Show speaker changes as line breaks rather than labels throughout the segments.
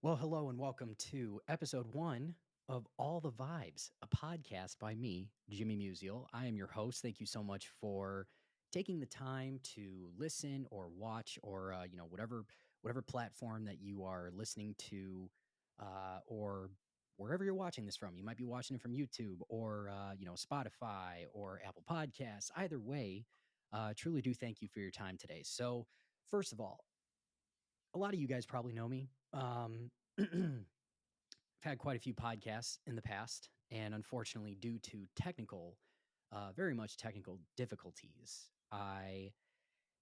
Well, hello and welcome to episode one of All the Vibes, a podcast by me, Jimmy Musial. I am your host. Thank you so much for taking the time to listen or watch or whatever platform that you are listening to, or wherever you're watching this from. You might be watching it from YouTube or Spotify or Apple Podcasts. Either way, truly do thank you for your time today. So, first of all, a lot of you guys probably know me. I've had quite a few podcasts in the past, and unfortunately, due to very much technical difficulties, I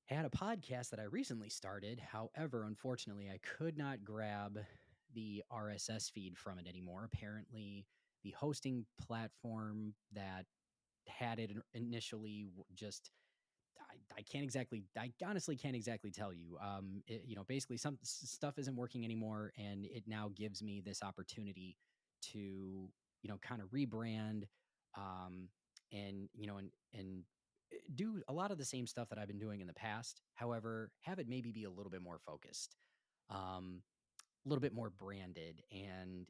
had a podcast that I recently started. However, unfortunately, I could not grab the RSS feed from it anymore. Apparently, the hosting platform that had it initially just I can't exactly, I honestly can't exactly tell you. Basically some stuff isn't working anymore, and it now gives me this opportunity to, kind of rebrand, um, and do a lot of the same stuff that I've been doing in the past. However, have it maybe be a little bit more focused, um, a little bit more branded, and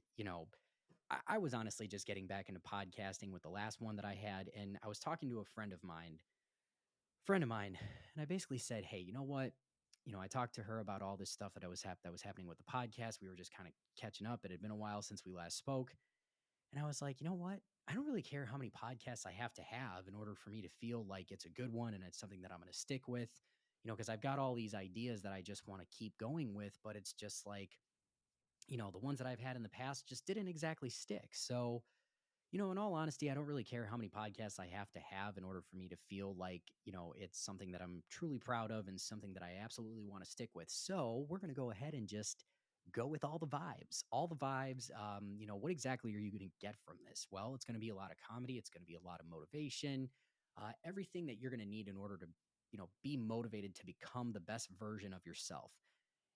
I was honestly just getting back into podcasting with the last one that I had, and I was talking to a friend of mine, and I basically said, "Hey, you know what? I talked to her about all this stuff that was happening with the podcast. We were just kind of catching up. It had been a while since we last spoke, and I was like, you know what? I don't really care how many podcasts I have to have in order for me to feel like it's a good one and it's something that I'm going to stick with. Because I've got all these ideas that I just want to keep going with, but it's just like, the ones that I've had in the past just didn't exactly stick. So in all honesty, I don't really care how many podcasts I have to have in order for me to feel like, it's something that I'm truly proud of and something that I absolutely want to stick with. So we're going to go ahead and just go with all the vibes. All the vibes. What exactly are you going to get from this? Well, it's going to be a lot of comedy. It's going to be a lot of motivation. Everything that you're going to need in order to, be motivated to become the best version of yourself.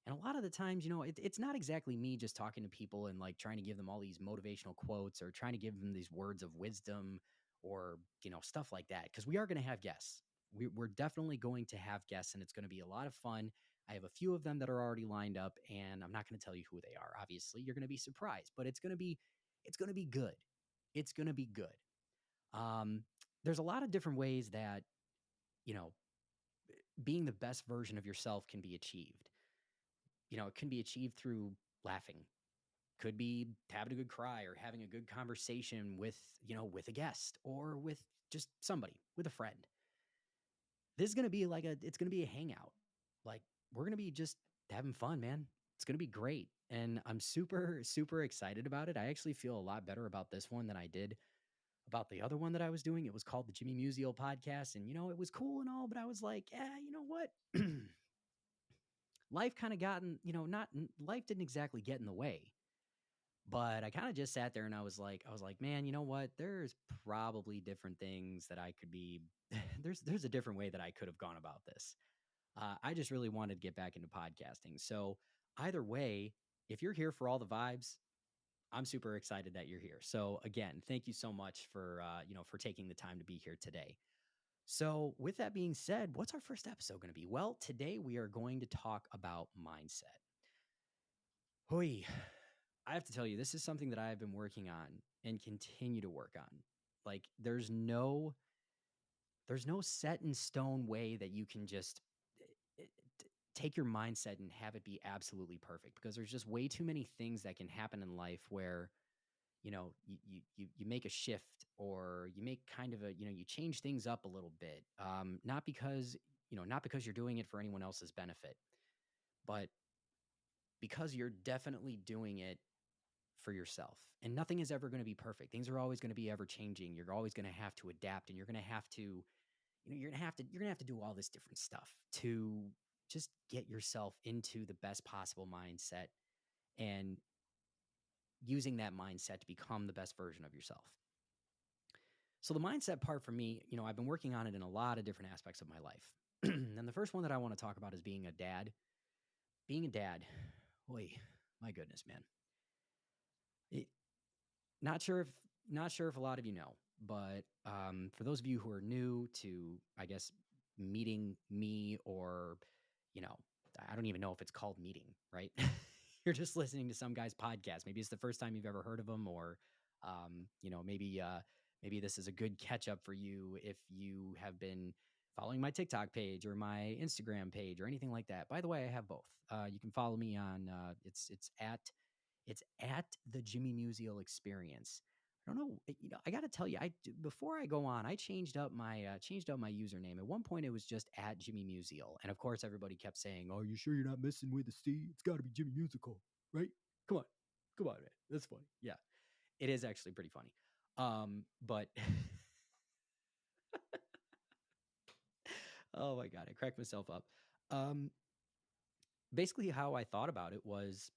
And a lot of the times, it's not exactly me just talking to people and like trying to give them all these motivational quotes or trying to give them these words of wisdom or, stuff like that. Cause we are going to have guests. We're definitely going to have guests, and it's going to be a lot of fun. I have a few of them that are already lined up, and I'm not going to tell you who they are. Obviously, you're going to be surprised, but it's going to be good. It's going to be good. Um, there's a lot of different ways that, you know, being the best version of yourself can be achieved. It can be achieved through laughing, could be having a good cry or having a good conversation with a guest or with just somebody, with a friend. This is going to be it's going to be a hangout. Like, we're going to be just having fun, man. It's going to be great. And I'm super, super excited about it. I actually feel a lot better about this one than I did about the other one that I was doing. It was called the Jimmy Musial podcast. And, it was cool and all, but I was like, you know what? Life kind of gotten, not life didn't exactly get in the way. But I kind of just sat there and I was like, man, you know what? There's probably different things that I could be. There's a different way that I could have gone about this. I just really wanted to get back into podcasting. So either way, if you're here for all the vibes, I'm super excited that you're here. So again, thank you so much for taking the time to be here today. So with that being said, what's our first episode going to be? Well, today we are going to talk about mindset. Hoi, I have to tell you, this is something that I've been working on and continue to work on. Like, there's no set in stone way that you can just take your mindset and have it be absolutely perfect, because there's just way too many things that can happen in life where you make a shift, or you make kind of you change things up a little bit, not because you're doing it for anyone else's benefit, but because you're definitely doing it for yourself. And nothing is ever going to be perfect. Things are always going to be ever changing. You're always going to have to adapt, and you're going to have to, you're going to have to do all this different stuff to just get yourself into the best possible mindset, and using that mindset to become the best version of yourself. So the mindset part for me, I've been working on it in a lot of different aspects of my life. And the first one that I want to talk about is being a dad. Being a dad, boy, my goodness, man. It, not sure if a lot of you know, but for those of you who are new to, I guess, meeting me, or you know I don't even know if it's called meeting, right? you're just listening to some guy's podcast. Maybe it's the first time you've ever heard of him, or maybe this is a good catch up for you if you have been following my TikTok page or my Instagram page or anything like that. By the way, I have both. You can follow me on it's at the Jimmy Musial Experience. I don't know. I got to tell you, before I go on, I changed up my username. At one point, it was just at Jimmy Musial, and of course, everybody kept saying, "Oh, you sure you're not messing with the C? It's got to be Jimmy Musical, right? Come on, come on, man. That's funny. Yeah, it is actually pretty funny. But oh my god, I cracked myself up. Um, Basically, how I thought about it was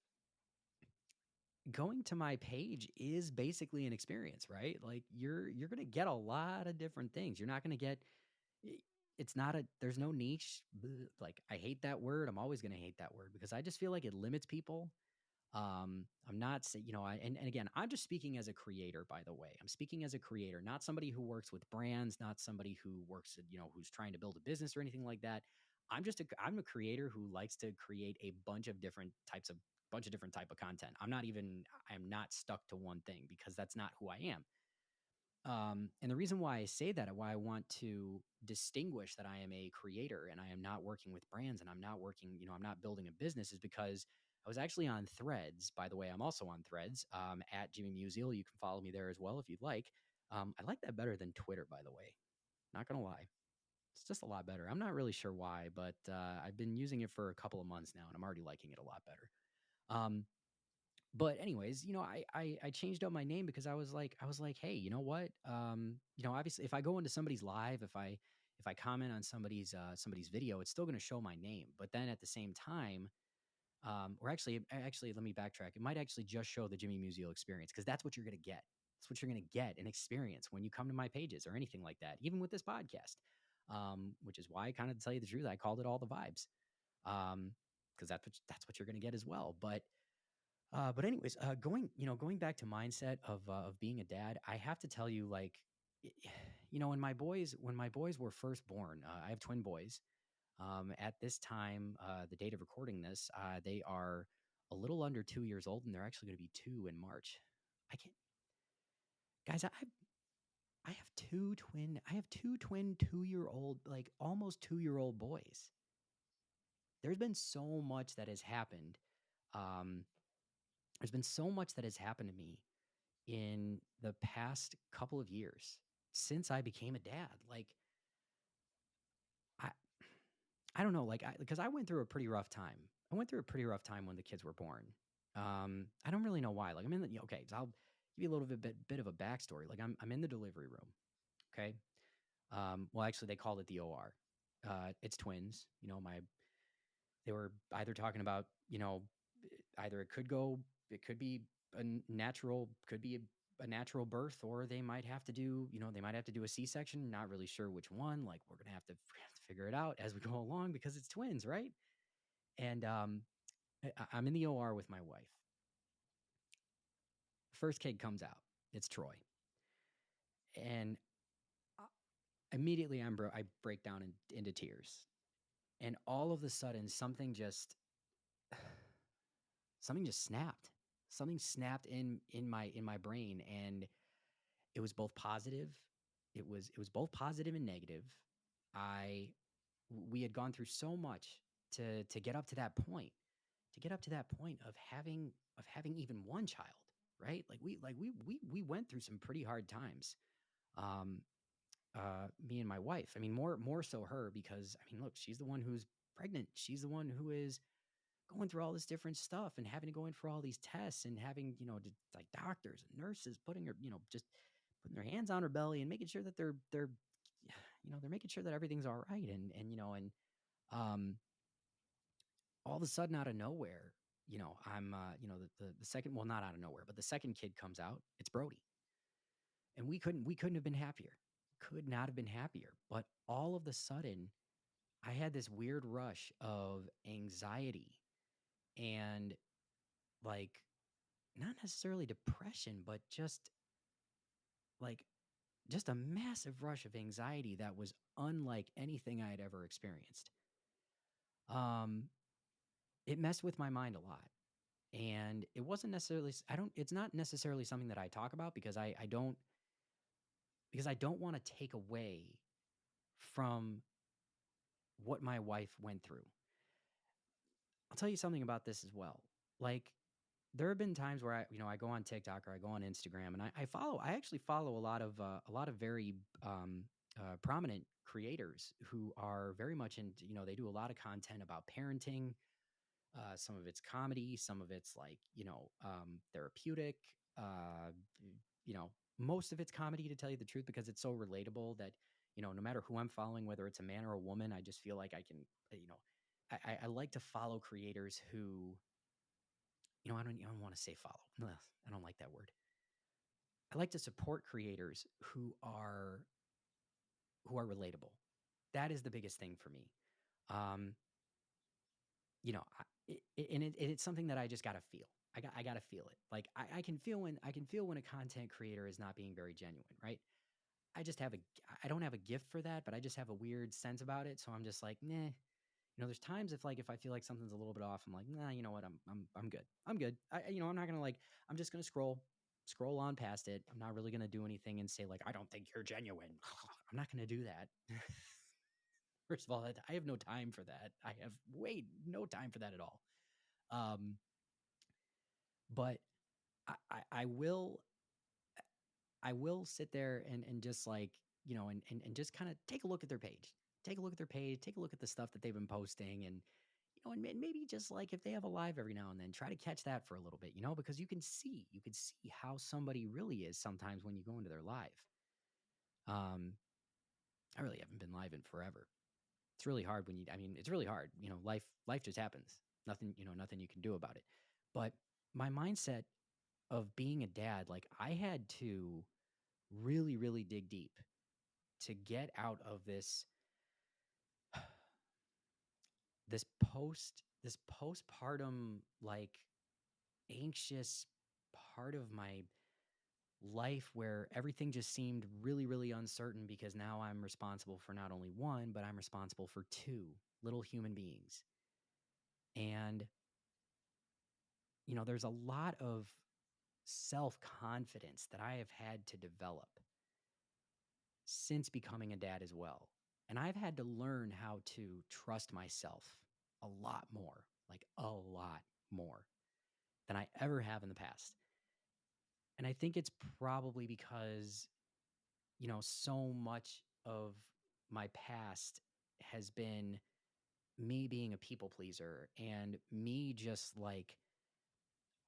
going to my page is basically an experience, right? Like you're going to get a lot of different things. You're not going to get i- it's not a there's no niche. Like I hate that word. I'm always going to hate that word because I just feel like it limits people. I'm not say, and again, I'm just speaking as a creator, by the way. I'm speaking as a creator, not somebody who works with brands, not somebody who works at, who's trying to build a business or anything like that. I'm a creator who likes to create a bunch of different type of content. I'm not stuck to one thing because that's not who I am. And the reason why I say that, why I want to distinguish that I am a creator and I am not working with brands and I'm not building a business is because I was actually on Threads. By the way, I'm also on Threads at Jimmy Musial. You can follow me there as well if you'd like. I like that better than Twitter, by the way. Not gonna lie, it's just a lot better. I'm not really sure why, but I've been using it for a couple of months now, and I'm already liking it a lot better. Um, but anyways, I changed up my name because I was like, hey, you know what? Obviously, if I go into somebody's live, if I comment on somebody's video, it's still going to show my name. But then at the same time, or actually, let me backtrack. It might actually just show the Jimmy Musial Experience because that's what you're going to get. That's what you're going to get an experience when you come to my pages or anything like that. Even with this podcast, which is why I kind of tell you the truth, I called it all the vibes, because that's what you're going to get as well. But anyways, going back to mindset of being a dad, I have to tell you, like, i- when my boys were first born, I have twin boys. At this time, the date of recording this, they are a little under 2 years old, and they're actually going to be two in March. I can't, guys. I have two twin 2-year old, like almost 2-year old boys. There's been so much that has happened. Um, there's been so much that has happened to me in the past couple of years since I became a dad. Like I I don't know, like because I went through a pretty rough time. I went through a pretty rough time when the kids were born. I don't really know why. Like I'm in the okay, so I'll give you a little bit of a backstory. Like I'm in the delivery room. Okay. Well, actually, they called it the OR. It's twins. They were either talking about, either it could be a natural birth, or they might have to do a C-section. Not really sure which one. Like we're gonna have to figure it out as we go along because it's twins, right? And I'm in the OR with my wife. First kid comes out. It's Troy, and uh, immediately I break down into tears, and all of a sudden something just snapped. Something snapped in my brain, and it was both positive. It was both positive and negative. I We had gone through so much to get up to that point, of having even one child, right? Like we went through some pretty hard times. Um, Me and my wife. I mean, more so her because I mean, look, she's the one who's pregnant. She's the one who is going through all this different stuff and having to go in for all these tests and having, like doctors and nurses putting her, just putting their hands on her belly and making sure that they're making sure that everything's all right. And um, all of a sudden out of nowhere, I'm, the second, well, not out of nowhere, but the second kid comes out. It's Brody. And we couldn't have been happier. Could not have been happier. But all of the sudden, I had this weird rush of anxiety and like not necessarily depression, but like just a massive rush of anxiety that was unlike anything I had ever experienced. Um, it messed with my mind a lot. And it wasn't necessarily, I don't, it's not necessarily something that I talk about because I don't want to take away from what my wife went through. I'll tell you something about this as well. Like, there have been times where I go on TikTok or I go on Instagram, and I actually follow a lot of very prominent creators who are very much into, they do a lot of content about parenting. Some of it's comedy, some of it's like, therapeutic. Uh, you know, most of it's comedy, to tell you the truth, because it's so relatable that, no matter who I'm following, whether it's a man or a woman, I just feel like I can, I like to follow creators who, I don't want to say follow. Ugh, I don't like that word. I like to support creators who are relatable. That is the biggest thing for me. Um, it's something that I just gotta feel. I gotta feel it. Like I can feel when a content creator is not being very genuine, right? I just have a I don't have a gift for that, but I just have a weird sense about it. So I'm just like, nah. There's times if I feel like something's a little bit off, I'm like, nah, you know what? I'm good. I'm good. I'm not gonna I'm just gonna scroll on past it. I'm not really gonna do anything and say like, I don't think you're genuine. I'm not gonna do that. First of all, I have no time for that. I have way no time for that at all. Um, but I will sit there and just like, and just kind of take a look at their page. Take a look at their page, take a look at the stuff that they've been posting, and and maybe just like if they have a live every now and then, try to catch that for a little bit, because you can see how somebody really is sometimes when you go into their live. Um, I really haven't been live in forever. It's really hard it's really hard. Life just happens. Nothing you can do about it. But my mindset of being a dad, like I had to really, really dig deep to get out of this postpartum like anxious part of my life where everything just seemed really, really uncertain because now I'm responsible for not only one, but I'm responsible for two little human beings. And, there's a lot of self confidence that I have had to develop since becoming a dad as well. And I've had to learn how to trust myself a lot more, like a lot more than I ever have in the past. And I think it's probably because, so much of my past has been me being a people pleaser and me just like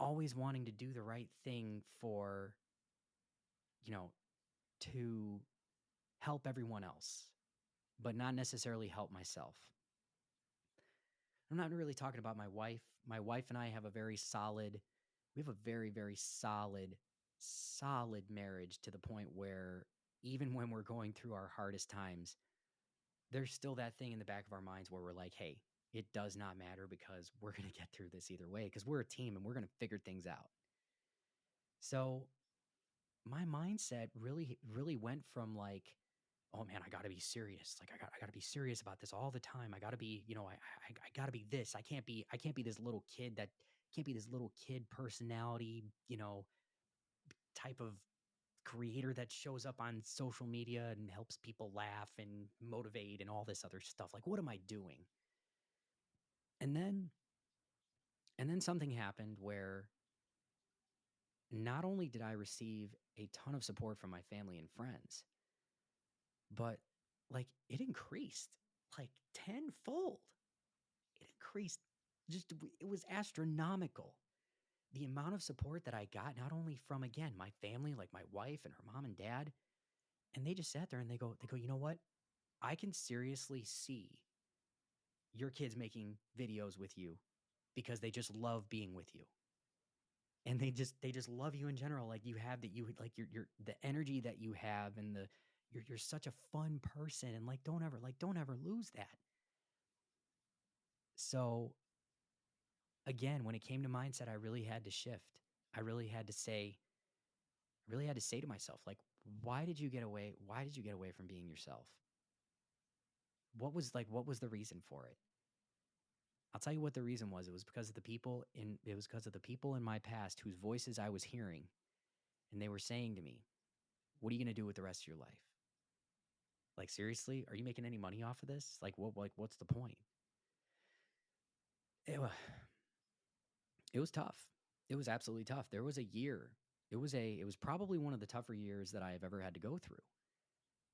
always wanting to do the right thing for, you know, to help everyone else, but not necessarily help myself. I'm not really talking about my wife. My wife and I have we have a very, very solid marriage to the point where even when we're going through our hardest times, there's still that thing in the back of our minds where we're like, hey, it does not matter because we're going to get through this either way because we're a team and we're going to figure things out. So my mindset really, really went from like, oh man, I got to be serious. Like I got to be serious about this all the time. I got to be, I got to be this. I can't be this little kid that can't be this little kid personality, type of creator that shows up on social media and helps people laugh and motivate and all this other stuff. Like, what am I doing? And then, something happened where not only did I receive a ton of support from my family and friends, but like it increased like tenfold. It increased it was astronomical. The amount of support that I got, not only from, again, my family, like my wife and her mom and dad, and they just sat there and they go, you know what? I can seriously see your kids making videos with you because they just love being with you. And they just love you in general. Like you have that you like your the energy that you have and you're such a fun person and don't ever lose that. So again, when it came to mindset, I really had to shift. I really had to say, to myself, like, why did you get away? Why did you get away from being yourself? What was the reason for it? I'll tell you what the reason was. It was because of the people in my past whose voices I was hearing, and they were saying to me, "What are you going to do with the rest of your life? Like seriously, are you making any money off of this? What's the point?" It was, it was tough. It was absolutely tough. There was a year. It was probably one of the tougher years that I have ever had to go through.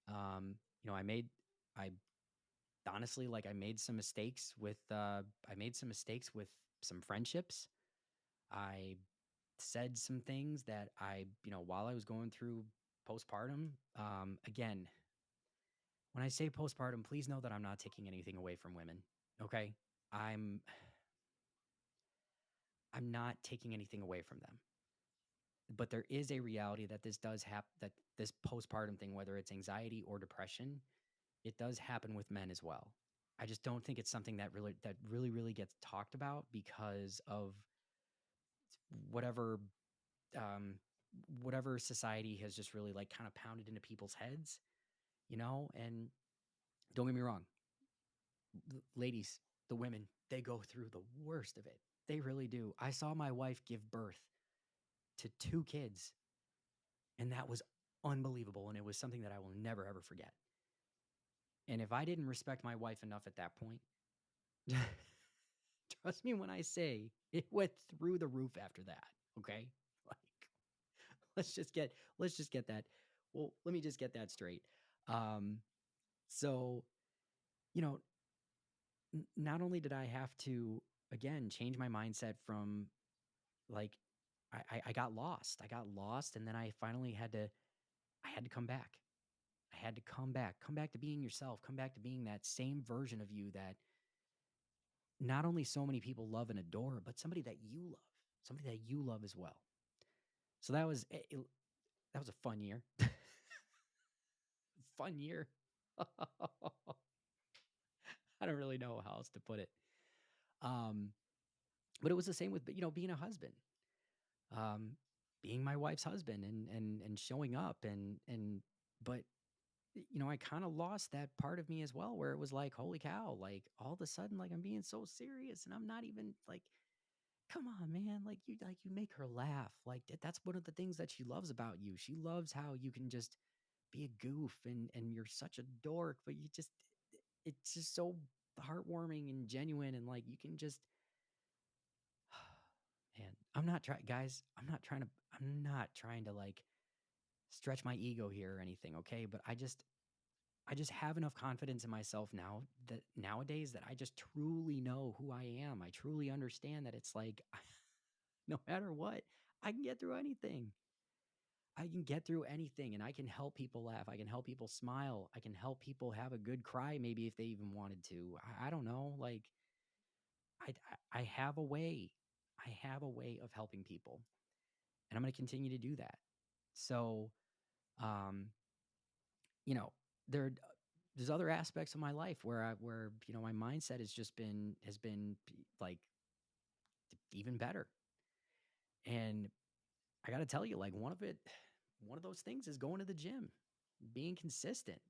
I I honestly, like, I made some mistakes with some friendships. I said some things that while I was going through postpartum. Again, when I say postpartum, please know that I'm not taking anything away from women. Okay, I'm I'm not taking anything away from them, but there is a reality that this does happen. That this postpartum thing, whether it's anxiety or depression, it does happen with men as well. I just don't think it's something that really gets talked about because of whatever um, whatever society has just really like kind of pounded into people's heads, And don't get me wrong, ladies, the women, they go through the worst of it. They really do. I saw my wife give birth to two kids, and that was unbelievable. And it was something that I will never, ever forget. And if I didn't respect my wife enough at that point, trust me when I say it went through the roof after that. Okay. Like, let's just get, let's just get that. Well, let me just get that straight. Um, so, you know, not only did I have to, again, change my mindset from like, I got lost. I got lost. And then I had to come back. I had to come back to being yourself, come back to being that same version of you that not only so many people love and adore, but somebody that you love as well. So that was a fun year. Fun year. I don't really know how else to put it. Um, but it was the same with being a husband, um, being my wife's husband, and showing up and but I kind of lost that part of me as well, where it was like, holy cow, like all of a sudden, like I'm being so serious, and I'm not even like, come on, man, like you make her laugh, like that's one of the things that she loves about you. She loves how you can just be a goof and you're such a dork, but it's just so heartwarming and genuine, and like you can just man, I'm not trying, guys. I'm not trying to like stretch my ego here or anything, okay? But I just have enough confidence in myself now that nowadays that I just truly know who I am. I truly understand that it's like no matter what, I can get through anything. I can get through anything, and I can help people laugh. I can help people smile. I can help people have a good cry, maybe if they even wanted to. I don't know. Like I have a way. I have a way of helping people, and I'm going to continue to do that. So, um, you know, there there's other aspects of my life where my mindset has been like even better. And I got to tell you, like one of those things is going to the gym, being consistent.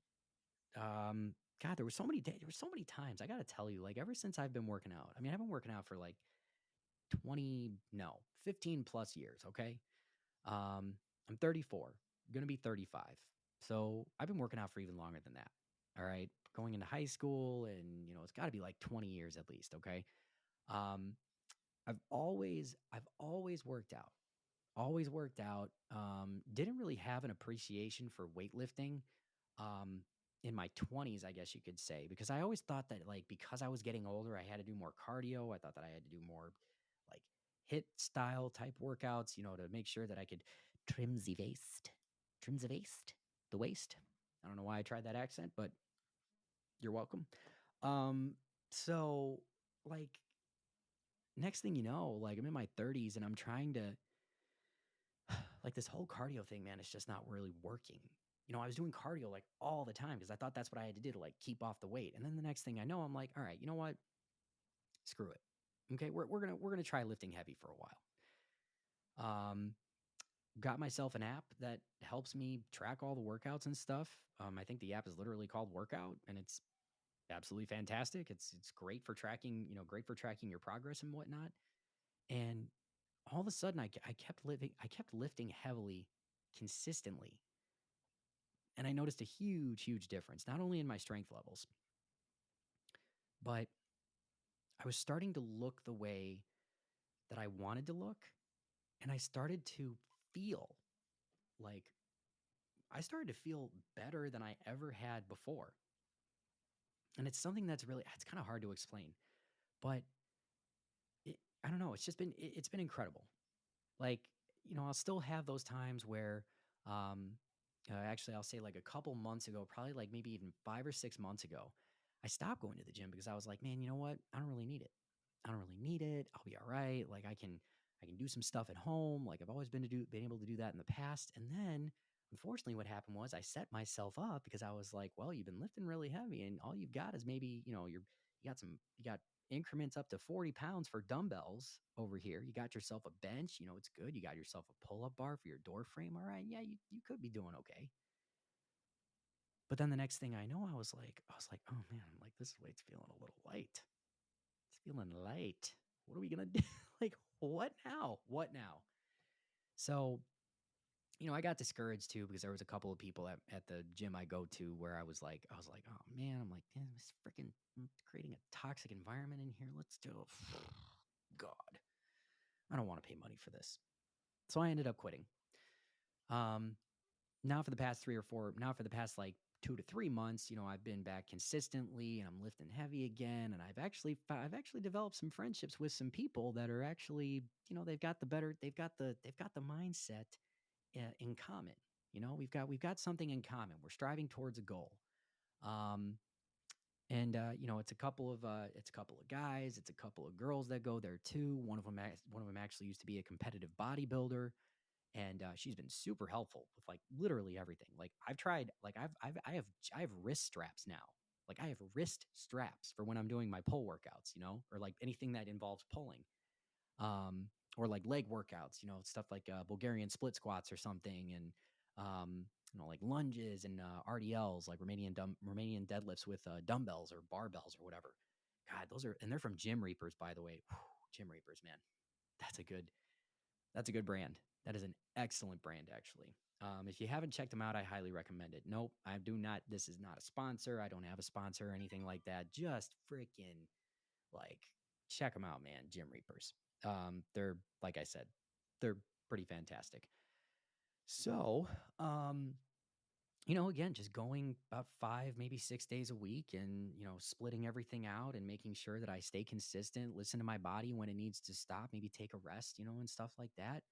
God, there were so many times, I got to tell you, like ever since I've been working out. I mean, I've been working out for like 20, no, 15 plus years, okay? I'm 34, going to be 35. So I've been working out for even longer than that. All right. Going into high school, and it's got to be like 20 years at least. Okay. Um, I've always worked out, always worked out. Didn't really have an appreciation for weightlifting. Um, in my 20s, I guess you could say, because I always thought that like, because I was getting older, I had to do more cardio. I thought that I had to do more like hit style type workouts, to make sure that I could trim the waist, trim the waist. I don't know why I tried that accent, but you're welcome. Um, so like next thing you know, like I'm in my 30s and I'm trying to like this whole cardio thing, man, it's just not really working. I was doing cardio like all the time because I thought that's what I had to do to like keep off the weight. And then the next thing I know, I'm like, all right, you know what? Screw it. Okay, we're gonna try lifting heavy for a while. Got myself an app that helps me track all the workouts and stuff. I think the app is literally called Workout, and absolutely fantastic. It's great for tracking, great for tracking your progress and whatnot. And all of a sudden, I kept I kept lifting heavily, consistently, and I noticed a huge, huge difference, not only in my strength levels, but I was starting to look the way that I wanted to look, and I started to feel like I started to feel better than I ever had before. And it's something that's really it's kind of hard to explain, but I don't know. It's just been it's been incredible. Like, I'll still have those times where, um, actually, I'll say like a couple months ago, probably like maybe even 5 or 6 months ago, I stopped going to the gym because I was like, man, you know what? I don't really need it. I don't really need it. I'll be all right. Like I can do some stuff at home. Like I've always been able to do that in the past. And then unfortunately what happened was I set myself up because I was like, well, you've been lifting really heavy and all you've got is maybe, you got increments up to 40 pounds for dumbbells over here. You got yourself a bench, it's good. You got yourself a pull-up bar for your door frame. All right. Yeah, you could be doing okay. But then the next thing I know, I was like, oh man, like this weight's feeling a little light. It's feeling light. What are we gonna do? Like, what now? What now? So, I got discouraged too because there was a couple of people at the gym I go to where I was like, oh man, I'm like, damn, this freaking creating a toxic environment in here. Let's do God. I don't want to pay money for this. So I ended up quitting. Um, now for the past for the past like 2 to 3 months, I've been back consistently and I'm lifting heavy again. And I've actually developed some friendships with some people that are actually, they've got the mindset in common. We've got something in common. We're striving towards a goal. Um, and it's a couple of guys, it's a couple of girls that go there too. One of them actually used to be a competitive bodybuilder, and she's been super helpful with like literally everything. Like I've tried, like I have wrist straps now. Like I have wrist straps for when I'm doing my pull workouts, or like anything that involves pulling, um, or like leg workouts, stuff like Bulgarian split squats or something, and like lunges and RDLs, like Romanian deadlifts with dumbbells or barbells or whatever. God, they're from Gym Reapers, by the way. Whew, Gym Reapers, man, that's a good that's a good brand. That is an excellent brand, actually. If you haven't checked them out, I highly recommend it. Nope, I do not. This is not a sponsor. I don't have a sponsor or anything like that. Just freaking like check them out, man. Gym Reapers. They're like I said, they're pretty fantastic. So, um, again, just going about 5, maybe 6 days a week and, splitting everything out and making sure that I stay consistent, listen to my body when it needs to stop, maybe take a rest, and stuff like that.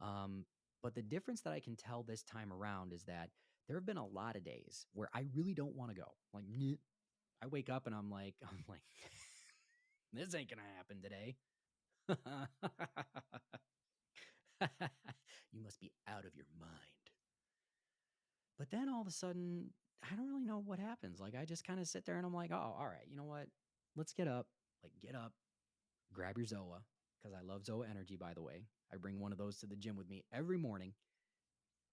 Um, but the difference that I can tell this time around is that there have been a lot of days where I really don't want to go. Like, I wake up and I'm like, this ain't gonna happen today. You must be out of your mind. But then all of a sudden, I don't really know what happens. Like, I just kind of sit there and I'm like, oh, all right, you know what? Let's get up. Like, get up, grab your Zoa, because I love Zoa Energy, by the way. I bring one of those to the gym with me every morning.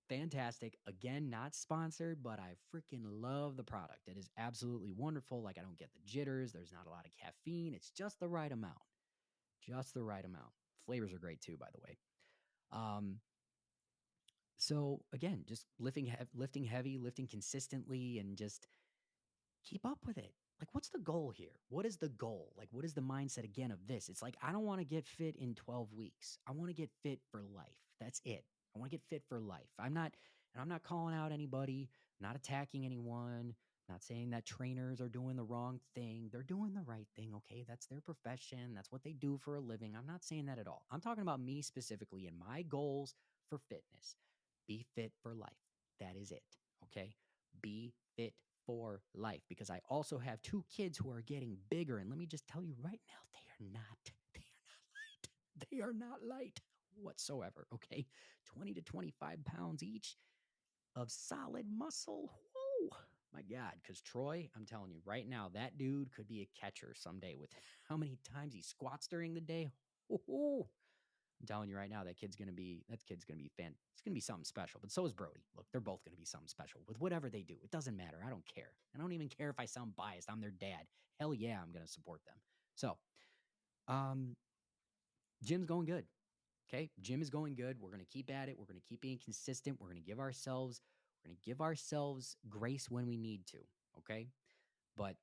Fantastic. Again, not sponsored, but I freaking love the product. It is absolutely wonderful. Like, I don't get the jitters. There's not a lot of caffeine. It's just the right amount. Just the right amount. Flavors are great too, by the way. Um, so again, just lifting heavy, lifting consistently, and just keep up with it. Like, what's the goal here? What is the goal? Like, what is the mindset again of this? It's like, I don't want to get fit in 12 weeks. I want to get fit for life. That's it. I want to get fit for life. I'm not calling out anybody, not attacking anyone, not saying that trainers are doing the wrong thing. They're doing the right thing. Okay. That's their profession. That's what they do for a living. I'm not saying that at all. I'm talking about me specifically and my goals for fitness. Be fit for life. That is it. Okay. Be fit for life, because I also have two kids who are getting bigger. And let me just tell you right now, they are not light whatsoever. Okay. 20 to 25 pounds each of solid muscle. Whoa. My God. Because Troy, I'm telling you right now, that dude could be a catcher someday with how many times he squats during the day. Oh, I'm telling you right now, that kid's gonna be it's gonna be something special. But so is Brody. Look, they're both gonna be something special with whatever they do. It doesn't matter. I don't care. I don't even care if I sound biased. I'm their dad. Hell yeah, I'm gonna support them. So, um, Jim's going good. Okay, Jim is going good. We're gonna keep at it. We're gonna keep being consistent. We're gonna give ourselves grace when we need to. Okay, but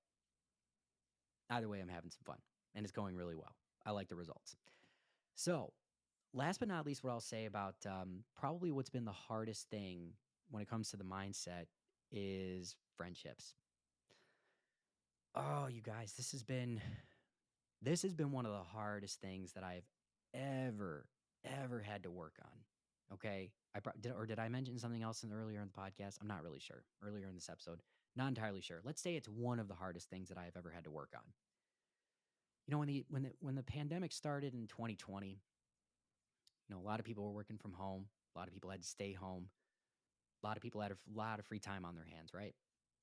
either way, I'm having some fun and it's going really well. I like the results. So, last but not least, what I'll say about probably what's been the hardest thing when it comes to the mindset is friendships. Oh, you guys, this has been one of the hardest things that I've ever had to work on. Okay, did I mention something else earlier in the podcast? I'm not really sure. Earlier in this episode, not entirely sure. Let's say it's one of the hardest things that I have ever had to work on. When the pandemic started in 2020, a lot of people were working from home. A lot of people had to stay home. A lot of people had a lot of free time on their hands, right?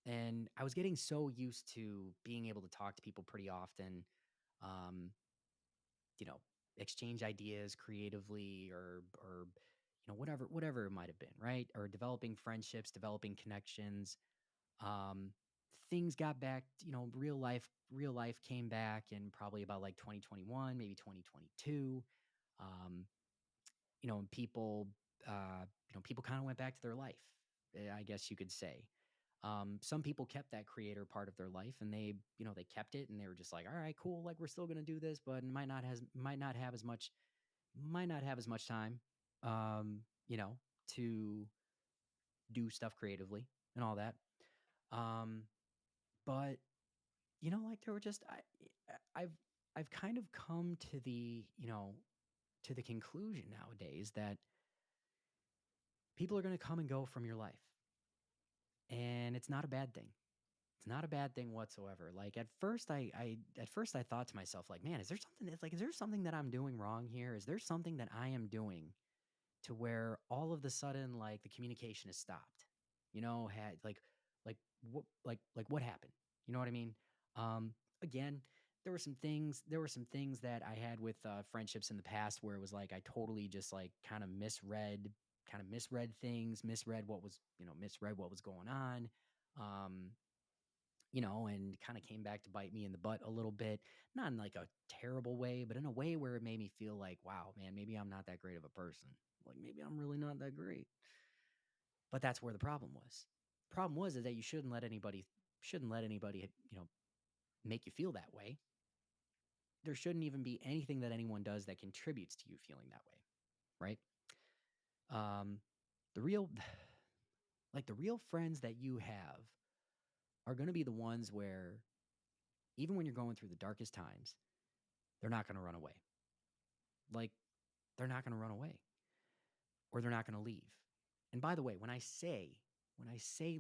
And I was getting so used to being able to talk to people pretty often, um, you know, exchange ideas creatively or whatever it might have been, right? Or developing friendships, developing connections. Um, Things got back, real life came back in probably about like 2021, maybe 2022. Um, and people kind of went back to their life, I guess you could say. Some people kept that creator part of their life, and they kept it, and they were just like, all right, cool, like we're still gonna do this, but might not have as much time, um, you know, to do stuff creatively and all that. Um, but like there were just I've kind of come to the conclusion nowadays that people are going to come and go from your life, and it's not a bad thing. It's not a bad thing whatsoever. Like at first I thought to myself, like, man, is there something that I'm doing wrong here? Is there something that I am doing to where all of the sudden, like, the communication has stopped? Had like what happened? You know what I mean? Um, Again, there were some things that I had with friendships in the past where it was like I totally just like kind of misread things, misread what was going on. Um, and kind of came back to bite me in the butt a little bit, not in like a terrible way, but in a way where it made me feel like, wow, man, maybe I'm not that great of a person. Like maybe I'm really not that great. But that's where the problem was. Problem was is that you shouldn't let anybody, make you feel that way. There shouldn't even be anything that anyone does that contributes to you feeling that way, right? Um, the real like the real friends that you have are going to be the ones where even when you're going through the darkest times, they're not going to run away. Like they're not going to run away or they're not going to leave. And by the way, when I say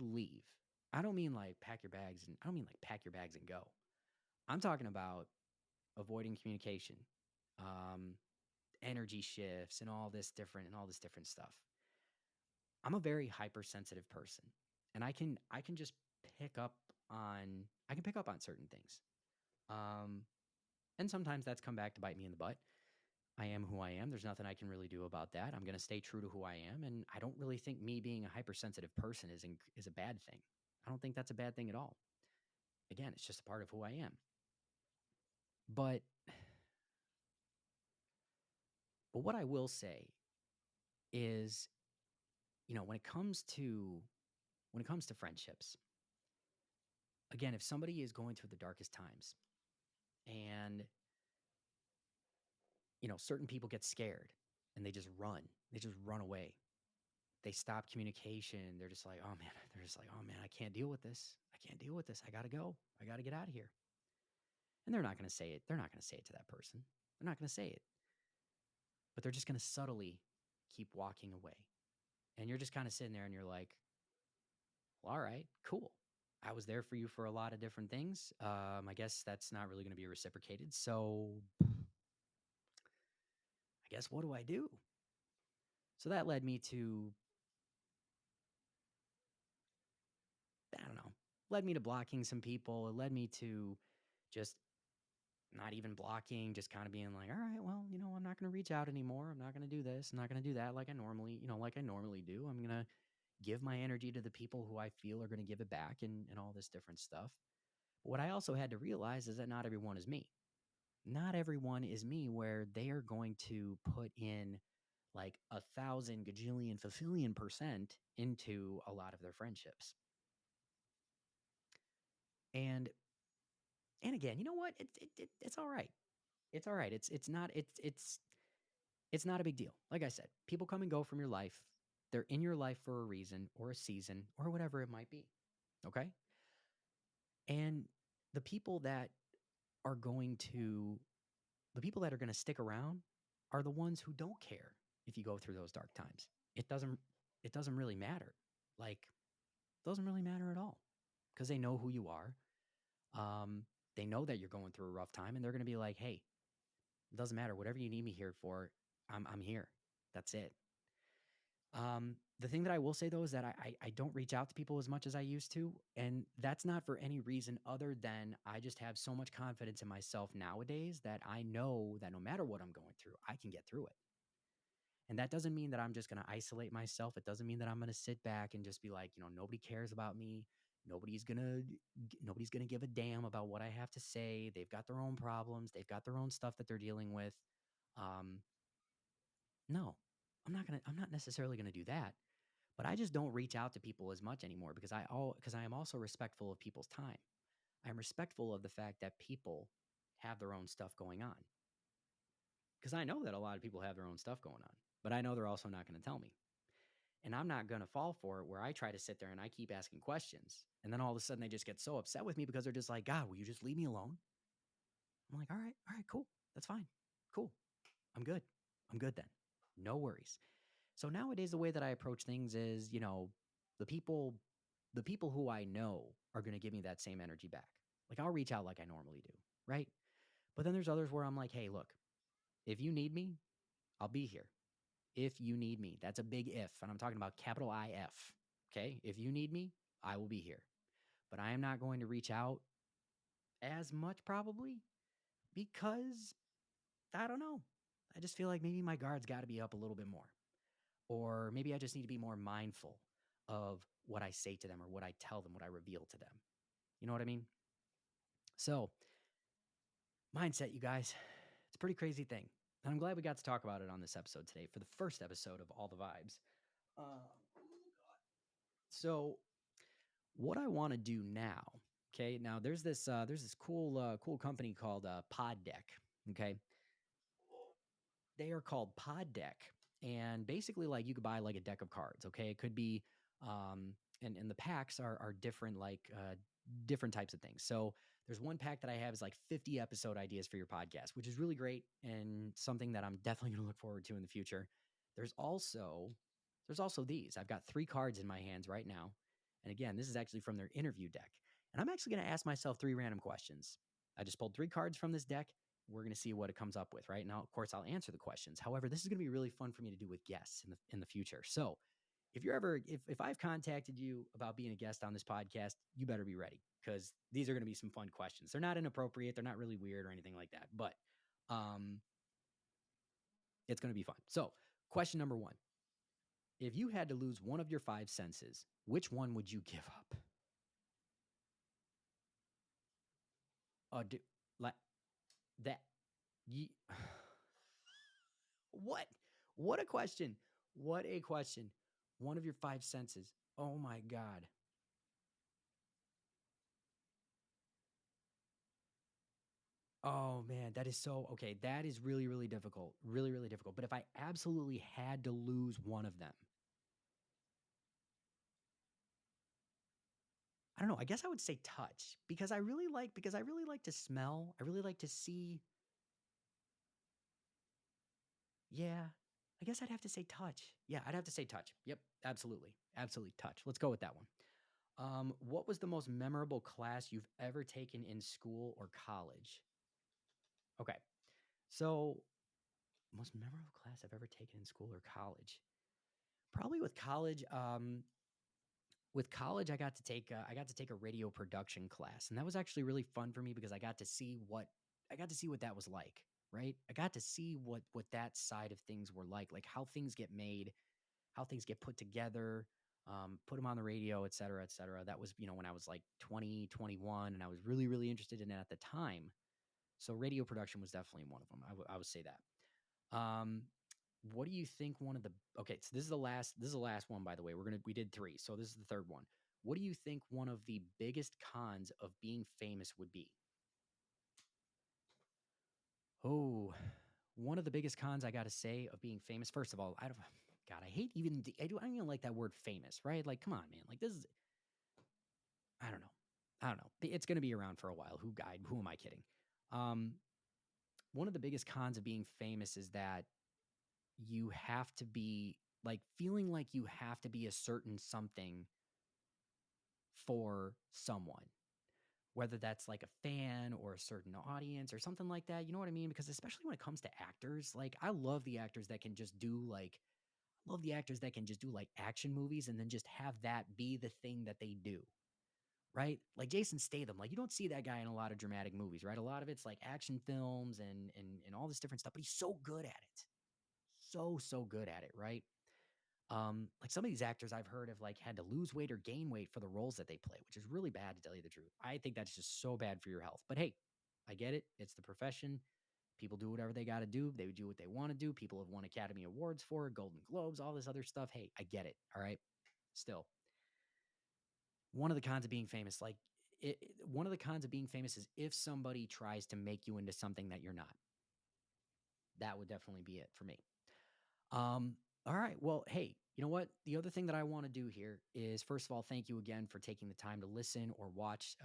leave, I don't mean like pack your bags and I don't mean like pack your bags and go. I'm talking about avoiding communication, um, energy shifts, and all this different stuff. I'm a very hypersensitive person, and I can just pick up on certain things. Um, and sometimes that's come back to bite me in the butt. I am who I am. There's nothing I can really do about that. I'm going to stay true to who I am, and I don't really think me being a hypersensitive person is a bad thing. I don't think that's a bad thing at all. Again, it's just a part of who I am. But what I will say is, when it comes to friendships, again, if somebody is going through the darkest times and certain people get scared and they just run away. They stop communication. They're just like, oh man, I can't deal with this. I can't deal with this. I gotta go. I gotta get out of here. And they're not gonna say it. They're not gonna say it to that person. They're not gonna say it. But they're just gonna subtly keep walking away. And you're just kind of sitting there and you're like, well, all right, cool. I was there for you for a lot of different things. I guess that's not really going to be reciprocated. So I guess what do I do? So that led me to, I don't know, led me to blocking some people. It led me to just not even blocking, just kind of being like, all right, well, I'm not going to reach out anymore. I'm not going to do this. I'm not going to do that like I normally do. I'm going to give my energy to the people who I feel are going to give it back and all this different stuff. But what I also had to realize is that not everyone is me. Not everyone is me where they are going to put in like 1,000 gajillion fulfillion percent into a lot of their friendships. And and again, you know what? It's all right. It's all right. It's not a big deal. Like I said, people come and go from your life. They're in your life for a reason or a season or whatever it might be. Okay? And the people that are going to the people that are going to stick around are the ones who don't care if you go through those dark times. It doesn't it doesn't really matter. Like doesn't really matter at all because they know who you are. Um, they know that you're going through a rough time and they're going to be like, "Hey, it doesn't matter. Whatever you need me here for, I'm here. That's it." The thing that I will say though is that I don't reach out to people as much as I used to, and that's not for any reason other than I just have so much confidence in myself nowadays that I know that no matter what I'm going through, I can get through it. And that doesn't mean that I'm just going to isolate myself. It doesn't mean that I'm going to sit back and just be like, nobody cares about me. Nobody's going to nobody's going to give a damn about what I have to say. They've got their own problems. They've got their own stuff that they're dealing with. Um, no, I'm not necessarily going to do that. But I just don't reach out to people as much anymore because I am also respectful of people's time. I'm respectful of the fact that people have their own stuff going on. Because I know that a lot of people have their own stuff going on, but I know they're also not going to tell me. And I'm not going to fall for it where I try to sit there and I keep asking questions. And then all of a sudden they just get so upset with me because they're just like, God, will you just leave me alone? I'm like, all right, cool. That's fine. Cool. I'm good. I'm good then. No worries. So nowadays, the way that I approach things is, the people, the people who I know are going to give me that same energy back. Like I'll reach out like I normally do, right? But then there's others where I'm like, hey, look, if you need me, I'll be here. If you need me, that's a big if, and I'm talking about capital IF. Okay, if you need me, I will be here. But I am not going to reach out as much probably because I don't know. I just feel like maybe my guard's got to be up a little bit more. Or maybe I just need to be more mindful of what I say to them or what I tell them, what I reveal to them. You know what I mean? So, mindset, you guys, it's a pretty crazy thing. And I'm glad we got to talk about it on this episode today for the first episode of All the Vibes. So, what I want to do now, okay? Now there's this cool company called Pod Deck, okay? They are called Pod Deck, and basically like you could buy like a deck of cards. Okay, it could be, and the packs are different, like different types of things. So there's one pack that I have is like 50 episode ideas for your podcast, which is really great and something that I'm definitely going to look forward to in the future. There's also there's also these. I've got 3 cards in my hands right now, and again, this is actually from their interview deck, and I'm actually going to ask myself 3 random questions. I just pulled 3 cards from this deck. We're going to see what it comes up with, right? Now, of course, I'll answer the questions. However, this is going to be really fun for me to do with guests in the future. So, if you're ever if I've contacted you about being a guest on this podcast, you better be ready because these are going to be some fun questions. They're not inappropriate, they're not really weird or anything like that, but um it's going to be fun. So, question number 1. If you had to lose one of your 5 senses, which one would you give up? Do like that ye- What? What a question. What a question. One of your 5 senses. Oh my God. Oh man, that is so okay. That is really, really difficult. Really, really difficult. But if I absolutely had to lose one of them, I don't know. I guess I would say touch because I really like to smell. I really like to see. Yeah. I guess I'd have to say touch. Yeah, I'd have to say touch. Yep, absolutely. Absolutely touch. Let's go with that one. What was the most memorable class you've ever taken in school or college? Okay. So, most memorable class I've ever taken in school or college. Probably with college. With college, I got to take a radio production class, and that was actually really fun for me because I got to see what got to see what that was like, right? I got to see what that side of things were like how things get made, how things get put together, put them on the radio, et cetera, et cetera. That was, when I was like 20, 21, and I was really, really interested in it at the time. So radio production was definitely one of them. I would say that. What do you think one of the okay, so this is the last one, by the way. We did three. So this is the third one. What do you think one of the biggest cons of being famous would be? Oh, one of the biggest cons I gotta say of being famous. First of all, I don't God, I hate even I don't even like that word famous, right? Like, come on, man. Like this is I don't know. I don't know. It's gonna be around for a while. Who am I kidding? Um, One of the biggest cons of being famous is that you have to be like feeling like you have to be a certain something for someone, whether that's like a fan or a certain audience or something like that. You know what I mean? Because especially when it comes to actors, like I love the actors that can just do like, love the actors that can just do like action movies and then just have that be the thing that they do. Right? Like Jason Statham, like you don't see that guy in a lot of dramatic movies, right? A lot of it's like action films and all this different stuff, but he's so good at it. So good at it, right? Like some of these actors I've heard have like had to lose weight or gain weight for the roles that they play, which is really bad to tell you the truth. I think that's just so bad for your health. But hey, I get it. It's the profession. People do whatever they got to do. They do what they want to do. People have won Academy Awards for it, Golden Globes, all this other stuff. Hey, I get it. All right. Still, one of the cons of being famous, like one of the cons of being famous is if somebody tries to make you into something that you're not. That would definitely be it for me. Um, all right. Well, hey, you know what? The other thing that I want to do here is first of all, thank you again for taking the time to listen or watch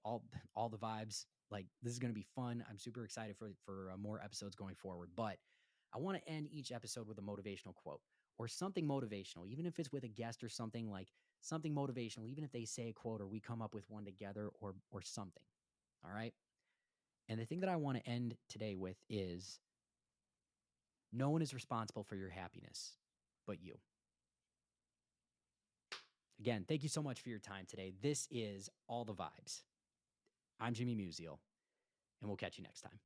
all all the vibes. Like this is going to be fun. I'm super excited for more episodes going forward, but I want to end each episode with a motivational quote or something motivational, even if it's with a guest or something like something motivational, even if they say a quote or we come up with one together or something. All right? And the thing that I want to end today with is no one is responsible for your happiness but you. Again, thank you so much for your time today. This is All the Vibes. I'm Jimmy Musial, and we'll catch you next time.